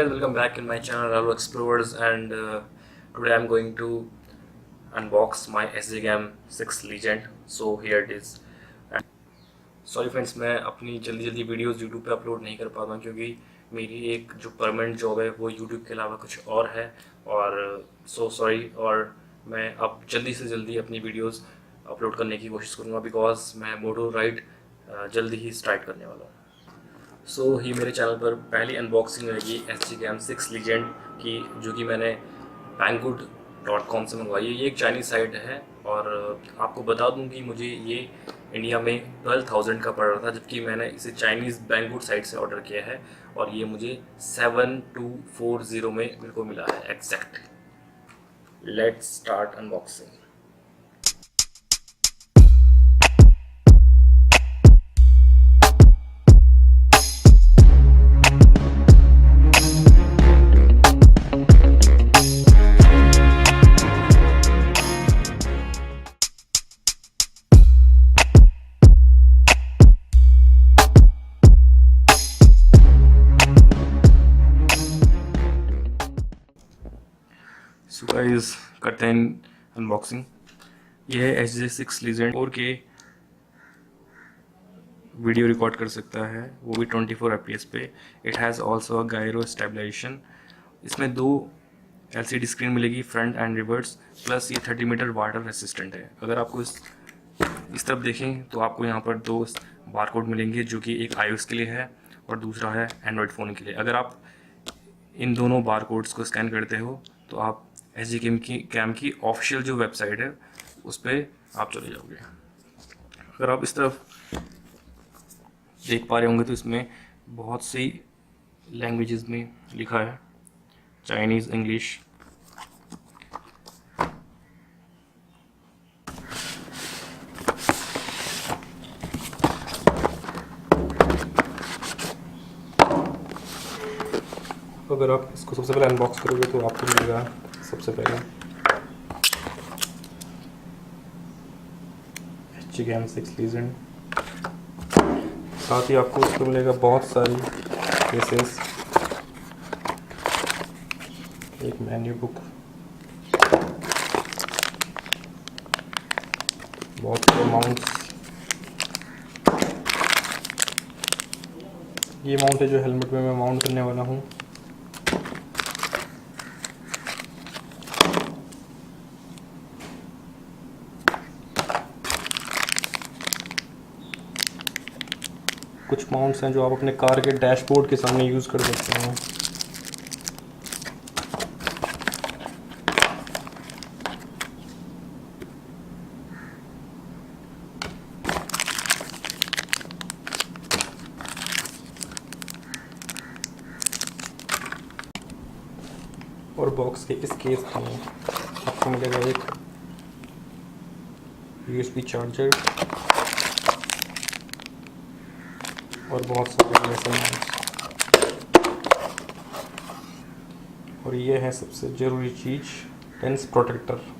guys, welcome back in my channel Rahul Explorers, and today I'm going to unbox my Sjcam 6 Legend. So here it is. Sorry friends, मैं अपनी जल्दी videos YouTube पे upload नहीं कर पाता हूँ क्योंकि मेरी एक जो परमानेंट जॉब है वो YouTube के अलावा कुछ और है, और सो सॉरी। और मैं अब जल्दी से जल्दी अपनी वीडियोस अपलोड करने की कोशिश करूँगा बिकॉज मैं मोटो राइड जल्दी ही स्टार्ट करने वाला हूँ। सो ये मेरे चैनल पर पहली अनबॉक्सिंग रहेगी Sjcam 6 Legend की, जो कि मैंने BANGOOD.com से मंगवाई है। ये एक चाइनीज़ साइट है, और आपको बता दूं कि मुझे ये इंडिया में 12,000 का पड़ रहा था, जबकि मैंने इसे चाइनीज़ BANGOOD साइट से ऑर्डर किया है और ये मुझे 7240 में मेरे को मिला है exact. Let's start unboxing. So guys, करते हैं अनबॉक्सिंग। ये है Sjcam 6 Legend 4K video record कर सकता है, वो भी 24 FPS पे। It has also a gyro stabilization. इसमें दो LCD स्क्रीन मिलेगी, फ्रंट एंड रिवर्स, प्लस ये 30 मीटर वाटर रेसिस्टेंट है। अगर आपको इस तरफ देखें तो आपको यहाँ पर दो बारकोड मिलेंगे, जो कि एक iOS के लिए है और दूसरा है एंड्रॉयड फ़ोन के लिए। अगर आप इन दोनों बारकोड्स को स्कैन करते हो तो आप Sjcam की ऑफिशियल जो वेबसाइट है उस पर आप चले जाओगे। अगर आप इस तरफ देख पा रहे होंगे तो इसमें बहुत सी लैंग्वेजेस में लिखा है, चाइनीज़, इंग्लिश। अगर आप इसको सबसे पहले अनबॉक्स करोगे तो आपको मिलेगा सबसे पहले Sjcam 6 Legend। साथ ही आपको इसको मिलेगा बहुत सारी केसेस, एक मेन्यू बुक, बहुत सारे माउंट्स। ये माउंट है जो हेलमेट में मैं माउंट करने वाला हूँ। कुछ माउंट्स हैं जो आप अपने कार के डैशबोर्ड के सामने यूज़ कर सकते हैं। और बॉक्स के इस केस में आपको मिलेगा एक USB चार्जर और बहुत सारे लेसन। और ये है सबसे ज़रूरी चीज़, लेंस प्रोटेक्टर।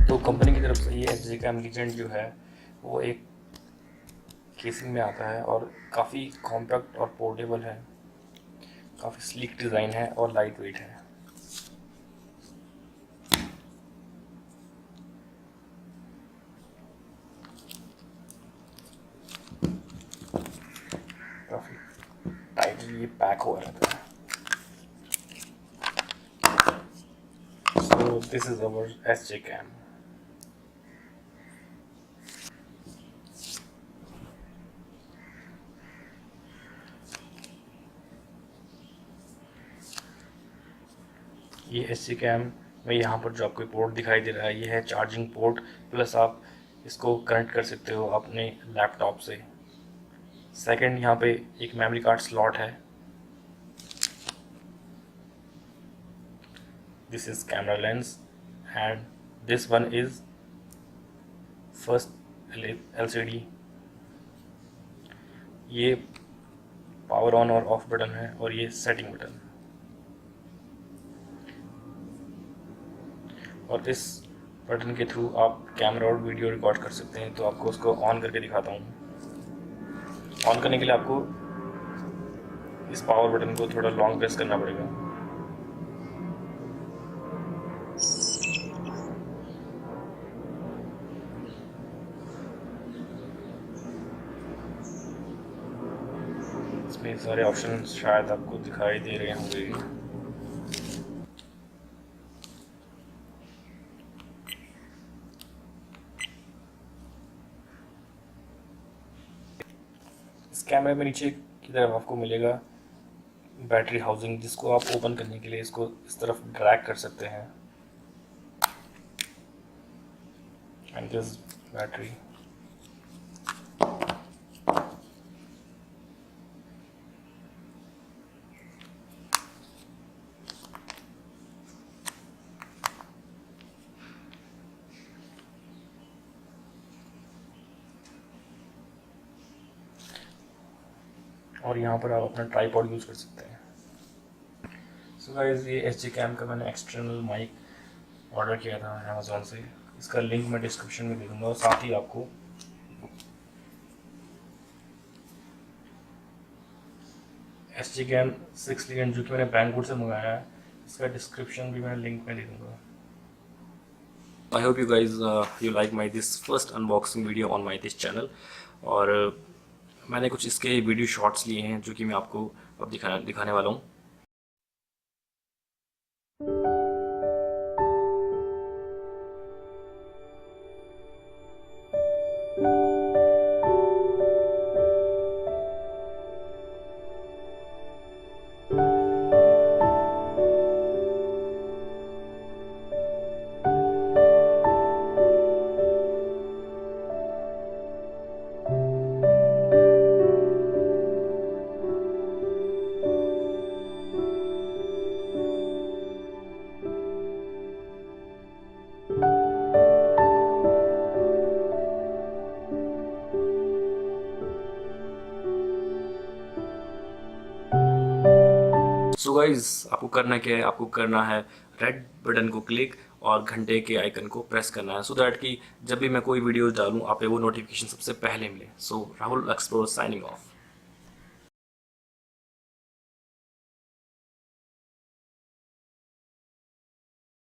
तो कंपनी की तरफ से ये Sjcam Legend जो है वो एक केसिंग में आता है और काफ़ी कॉम्पैक्ट और पोर्टेबल है, काफ़ी स्लीक डिज़ाइन है और लाइट वेट है। काफ़ी टाइटली ये पैक हो रहता है। So this is our Sjcam। ये Sjcam में यहाँ पर जो आपको पोर्ट दिखाई दे रहा है, ये है चार्जिंग पोर्ट, प्लस आप इसको कनेक्ट कर सकते हो अपने लैपटॉप से। सेकंड, यहाँ पे एक मेमोरी कार्ड स्लॉट है। This is camera lens and this one is first LCD ये पावर ऑन और ऑफ बटन है और ये सेटिंग बटन। और इस बटन के थ्रू आप कैमरा और वीडियो रिकॉर्ड कर सकते हैं। तो आपको उसको ऑन करके दिखाता हूँ। ऑन करने के लिए आपको इस पावर बटन को थोड़ा लॉन्ग प्रेस करना पड़ेगा। इसमें सारे ऑप्शन शायद आपको दिखाई दे रहे होंगे। इस कैमरे में नीचे की तरफ आपको मिलेगा बैटरी हाउसिंग, जिसको आप ओपन करने के लिए इसको इस तरफ ड्रैग कर सकते हैं। And this battery. और यहाँ पर आप अपना ट्राइपॉड यूज़ कर सकते हैं। सो गाइस, ये Sjcam का मैंने एक्सटर्नल माइक ऑर्डर किया था अमेज़ॉन से। इसका लिंक मैं डिस्क्रिप्शन में दे दूँगा। और साथ ही आपको Sjcam 6 लीजेंड जो कि मैंने बैंगूड से मंगाया है, इसका डिस्क्रिप्शन भी मैं लिंक में दे दूँगा। I hope you guys you like my this first unboxing video on my this channel. और मैंने कुछ इसके वीडियो शॉर्ट्स लिए हैं जो कि मैं आपको अब दिखाने वाला हूँ। सो गाइज, आपको करना क्या है, आपको करना है रेड बटन को क्लिक और घंटे के आइकन को प्रेस करना है, सो दैट कि जब भी मैं कोई वीडियो डालूँ आप पे वो नोटिफिकेशन सबसे पहले मिले। सो राहुल एक्सप्लोर साइनिंग ऑफ।